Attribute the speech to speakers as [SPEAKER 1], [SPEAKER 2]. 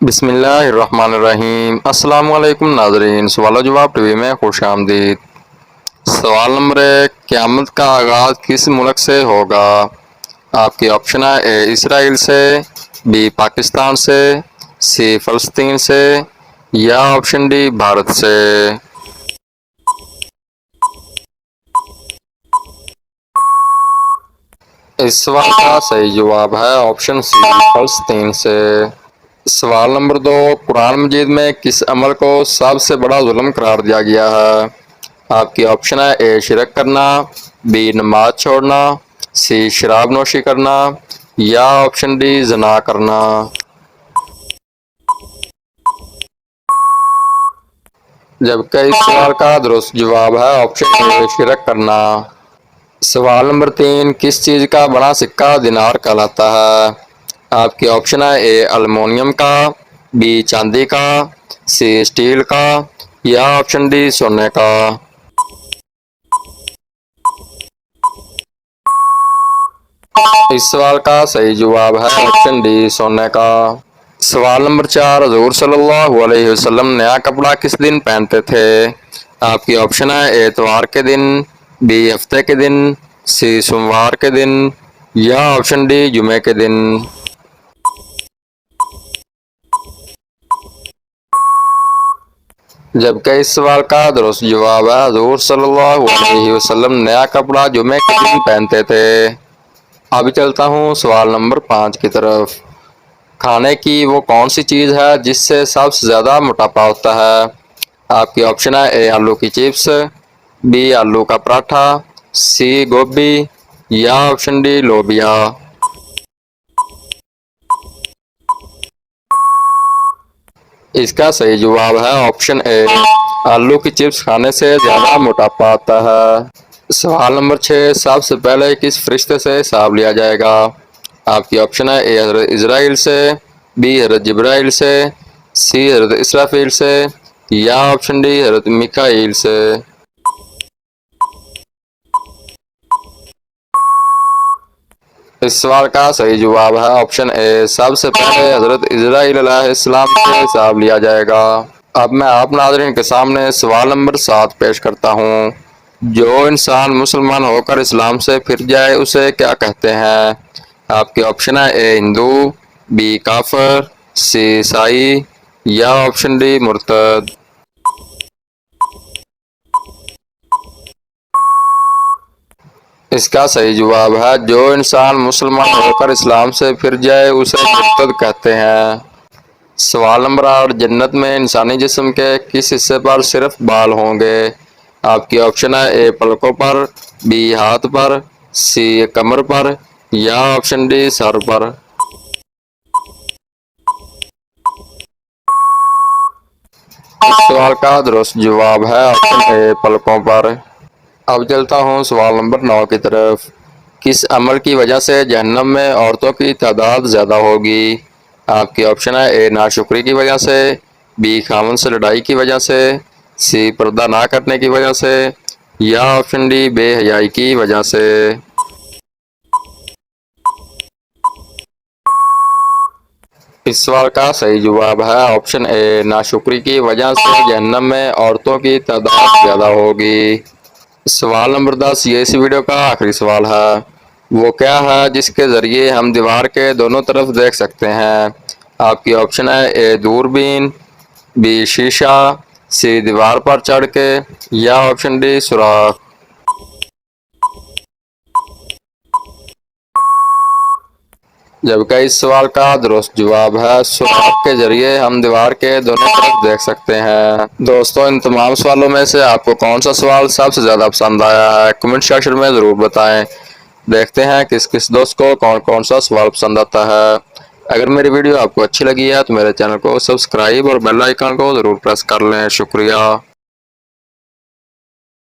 [SPEAKER 1] बिस्मिल्लाहिर्रहमानिर्रहीम। अस्सलाम वालेकुम नाज़रीन, सवाल जवाब टीवी में खुश आमदीद। सवाल नंबर 1, क़यामत का आगाज़ किस मुल्क से होगा? आपके ऑप्शन है ए इसराइल से, बी पाकिस्तान से, सी फ़लस्तीन से या ऑप्शन डी भारत से। इस सवाल का सही जवाब है ऑप्शन सी फ़लस्तीन से। सवाल नंबर 2, कुरान मजीद में किस अमल को सबसे बड़ा जुल्म करार दिया गया है? आपकी ऑप्शन है ए शिरक करना, बी नमाज छोड़ना, सी शराब नोशी करना या ऑप्शन डी जना करना। जबकि इस सवाल का दुरुस्त जवाब है ऑप्शन ए शिरक करना। सवाल नंबर 3, किस चीज़ का बड़ा सिक्का दिनार कहलाता है? आपके ऑप्शन है ए अल्युमिनियम का, बी चांदी का, सी स्टील का या ऑप्शन डी सोने का। इस सवाल का सही जवाब है ऑप्शन डी सोने का। सवाल नंबर 4, हजूर सल्लल्लाहु अलैहि वसल्लम नया कपड़ा किस दिन पहनते थे? आपकी ऑप्शन है ए इतवार के दिन, बी हफ्ते के दिन, सी सोमवार के दिन या ऑप्शन डी जुमे के दिन। जबकि इस सवाल का दुरुस्त जवाब है हजूर सल्लल्लाहु अलैहि वसल्लम नया कपड़ा जुमे के दिन पहनते थे। अभी चलता हूँ सवाल नंबर 5 की तरफ। खाने की वो कौन सी चीज़ है जिससे सबसे ज़्यादा मोटापा होता है? आपकी ऑप्शन है ए आलू की चिप्स, बी आलू का पराठा, सी गोभी या ऑप्शन डी लोबिया। इसका सही जवाब है ऑप्शन ए, आलू की चिप्स खाने से ज़्यादा मोटापा आता है। सवाल नंबर 6, सबसे पहले किस फरिश्ते से हिसाब लिया जाएगा? आपकी ऑप्शन है ए हज़रत इज़राइल से, बी हज़रत जिब्राइल से, सी हज़रत इसराफील से या ऑप्शन डी हज़रत मिकाईल से। इस सवाल का सही जवाब है ऑप्शन ए, सबसे पहले हज़रत इज़राइल अलैहिस्सलाम से हिसाब लिया जाएगा। अब मैं आप नाज़रीन के सामने सवाल नंबर 7 पेश करता हूँ। जो इंसान मुसलमान होकर इस्लाम से फिर जाए उसे क्या कहते हैं? आपके ऑप्शन है ए हिंदू, बी काफिर, सी ईसाई या ऑप्शन डी मुर्तद। इसका सही जवाब है जो इंसान मुसलमान होकर इस्लाम से फिर जाए उसे मुर्तद कहते हैं। सवाल नंबर 8, जन्नत में इंसानी जिस्म के किस हिस्से पर सिर्फ बाल होंगे? आपकी ऑप्शन है ए पलकों पर, बी हाथ पर, सी कमर पर या ऑप्शन डी सर पर। इस सवाल का दुरुस्त जवाब है ऑप्शन ए पलकों पर। अब चलता हूँ सवाल नंबर 9 की तरफ। किस अमल की वजह से जहन्नम में औरतों की तादाद ज़्यादा होगी? आपकी ऑप्शन है ए नाशुक्री की वजह से, बी खामन से लड़ाई की वजह से, सी पर्दा ना करने की वजह से या ऑप्शन डी बेहयाई की वजह से। इस सवाल का सही जवाब है ऑप्शन ए, नाशुक्री की वजह से जहन्नम में औरतों की तादाद ज़्यादा होगी। सवाल नंबर 10, ये इस वीडियो का आखिरी सवाल है। वो क्या है जिसके ज़रिए हम दीवार के दोनों तरफ देख सकते हैं? आपकी ऑप्शन है ए दूरबीन, बी शीशा, सी दीवार पर चढ़ के या ऑप्शन डी सुराख। जबकि इस सवाल का दुरुस्त जवाब है सुराख के जरिए हम दीवार के दोनों तरफ देख सकते हैं। दोस्तों, इन तमाम सवालों में से आपको कौन सा सवाल सबसे ज़्यादा पसंद आया है? कमेंट सेक्शन में ज़रूर बताएं। देखते हैं किस किस दोस्त को कौन कौन सा सवाल पसंद आता है। अगर मेरी वीडियो आपको अच्छी लगी है तो मेरे चैनल को सब्सक्राइब और बेल आइकन को ज़रूर प्रेस कर लें। शुक्रिया।